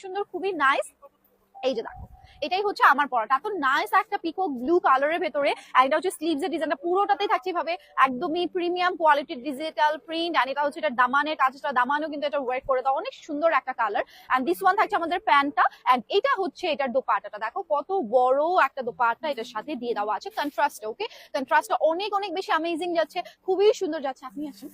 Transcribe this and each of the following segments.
সুন্দর, খুবই নাইস। এই যে দেখো, এটাই হচ্ছে আমার পরাটা, এত নাইস একটা পিকক ব্লু কালারের ভেতরে। আর এটা হচ্ছে স্লিভস এর ডিজাইনটা পুরোটাতেই থাকছে ভাবে একদমই প্রিমিয়াম কোয়ালিটির ডিজিটাল প্রিন্ট। আর এটা হচ্ছে এটা দামানের কাজটা, দামানও কিন্তু এটা ওয়ার্ক করে দাও, অনেক সুন্দর একটা কালার। এন্ড দিস ওয়ান থাকছে আমাদের প্যান্টটা। এন্ড এটা হচ্ছে এটার দোপাট্টাটা, দেখো কত বড় একটা দোপাট্টা এটার সাথে দিয়ে দেওয়া আছে কন্ট্রাস্টে। ওকে, কন্ট্রাস্টটা অনেক অনেক বেশি অ্যামেজিং যাচ্ছে, খুবই সুন্দর যাচ্ছে। আপনি আসুন,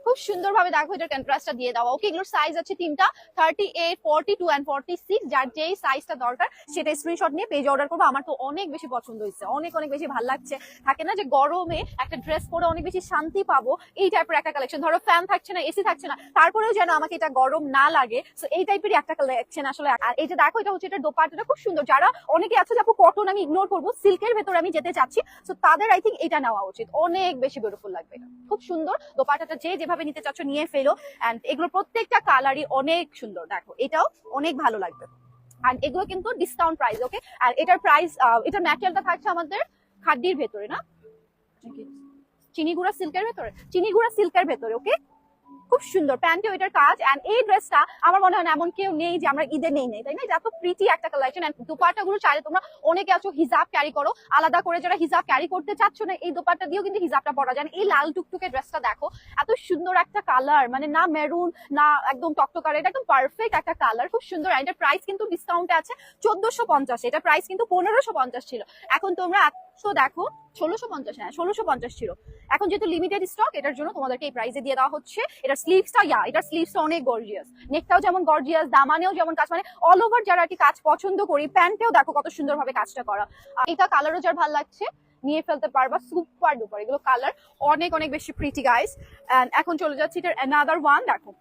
খুব সুন্দরভাবে দেখো এটার কন্ট্রাস্টটা দিয়ে দেওয়া। ওকে, এগুলোর সাইজ আছে তিনটা, 38, 42 এন্ড 46। যার যেই সাইজটা দরকার সেটা স্ক্রিনশট নিয়ে পেজ অর্ডার করবো। আমার তো অনেক বেশি পছন্দ হয়েছে, অনেক অনেক বেশি ভালো লাগছে। থাকে না যে গরমে একটা ড্রেস পরে অনেক বেশি শান্তি পাবো, এই টাইপের একটা কালেকশন। ধরো ফ্যান থাকছে না, এসি থাকছে না, তারপরেও যেন আমাকে এটা গরম না লাগে, সো এই টাইপেরই একটা কালেকশন আসলে। আর এই যে দেখো, এটা হচ্ছে এটার দোপাট্টাটা খুব সুন্দর। যারা অনেকে আছে যে আপু কটন আমি ইগনোর করবো, সিল্কের ভেতরে আমি যেতে চাচ্ছি, সো তাদের আই থিঙ্ক এটা নেওয়া উচিত, অনেক বেশি বিউটিফুল লাগবে। খুব সুন্দর দোপাট্টাটা, যে যেভাবে নিতে চাচ্ছ নিয়ে ফেলো। এন্ড এগুলো প্রত্যেকটা কালারই অনেক সুন্দর, দেখো এটাও অনেক ভালো লাগবে। আর এগুলো কিন্তু ডিসকাউন্ট প্রাইস। ওকে, আর এটার প্রাইস, এটার ম্যাটেরিয়ালটা থাকছে আমাদের খাদ্যির ভেতরে, না চিনিগুড়া সিল্কের ভেতরে, চিনিগুড়া সিল্কের ভেতরে। ওকে, খুব সুন্দর প্যান্টে ওইটার কাজ। এন্ড এই ড্রেসটা আমার মনে হয় না এমন কেউ নেই যে আমরা ঈদে নেই, তাই না? এত প্রিটি একটা কালেকশন। এন্ড দোপাট্টা গুলো চাইলে তোমরা, অনেকে আছো হিজাব ক্যারি করো, আলাদা করে যারা হিজাব ক্যারি করতে চাচ্ছ না, এই দোপাট্টা দিয়েও কিন্তু হিজাবটা পরা যায়। এই লাল টুকটুকে ড্রেসটা দেখো, এত সুন্দর একটা কালার, মানে না মেরুন না একদম টকটকার, এটা একদম পারফেক্ট একটা কালার, খুব সুন্দর। এন্ড এর প্রাইস কিন্তু ডিসকাউন্টে আছে 1450, এটা প্রাইস কিন্তু 1550 ছিল। এখন তোমরা তো দেখো 1650, হ্যাঁ 1650 ছিল। এখন যেহেতু লিমিটেড স্টক, এটার জন্য তোমাদেরকে এই প্রাইসে দিয়ে দেওয়া হচ্ছে। এটা স্লিভসটা, এটার স্লিভসটা অনেক গর্জিয়াস, নেকটাও যেমন গর্জিয়াস, দামানেও যেমন কাজ, মানে অল ওভার যারা আর কি কাজ পছন্দ করি, প্যান্টেও দেখো কত সুন্দরভাবে কাজটা করা। এটা কালারও যার ভালো লাগছে নিয়ে ফেলতে পারবা, সুপার ডুপার এগুলো কালার, অনেক অনেক বেশি প্রিটি গাইস। এন্ড এখন চলে যাচ্ছে এটার অ্যানাদার ওয়ান, দেখো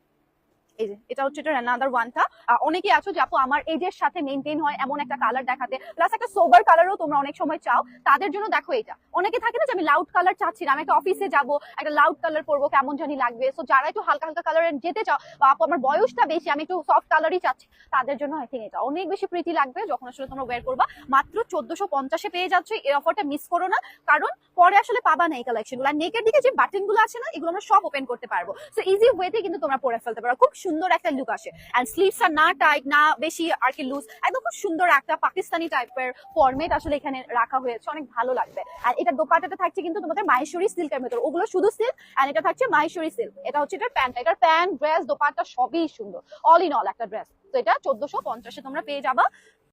এই যে এটা হচ্ছে এটার অ্যানাদার ওয়ানটা। অনেকে আছো যে আপু আমার এজের সাথে মেইনটেইন হয় এমন একটা কালার দেখাতে, প্লাস একটা সোবার কালারও তোমরা অনেক সময় চাও, তাদের জন্য দেখো এটা। অনেকে থাকে না যে আমি লাউড কালার চাচ্ছি না, আমি একটা অফিসে যাব, একটা লাউড কালার পরবো, কেমন জানি লাগবে, সো যারা একটু হালকা হালকা কালারে যেতে চাও, বা আপু আমার বয়সটা বেশি, আমি একটু সফট কালারই চাচ্ছি, তাদের জন্য আই থিঙ্ক এটা অনেক বেশি প্রিটি লাগবে যখন আসলে তোমরা ওয়্যার করবা। মাত্র 1450 পেয়ে যাচ্ছ, এই অফারটা মিস করো না, কারণ পরে আসলে পাবা না এই কালেকশনগুলো। আর নেকের দিকে যে বাটন গুলো আছে না, এগুলো আমরা সব ওপেন করতে পারবো, সো ইজি ওয়েতে কিন্তু তোমরা পরে ফেলতে পারো, খুব সুন্দর একটা লুক আসে। এন্ড স্লিভস আর না টাইট না বেশি আর কি লুজ, একদম খুব সুন্দর একটা পাকিস্তানি টাইপের ফরম্যাট আসলে এখানে রাখা হয়েছে, অনেক ভালো লাগবে। আর এটা দোপাট্টাটা থাকছে কিন্তু তোমাদের মাহেশ্বরী সিল্কের ভেতর, ওগুলো শুধু সিল্ক, এন্ড এটা থাকছে মাহেশ্বরী সিল্ক। এটা হচ্ছে এটার প্যান্ট, এটার প্যান্ট ড্রেস দোপাট্টা সবই সুন্দর, অল ইন অল একটা ড্রেস। তো এটা 1450 তোমরা পেয়ে যাবা।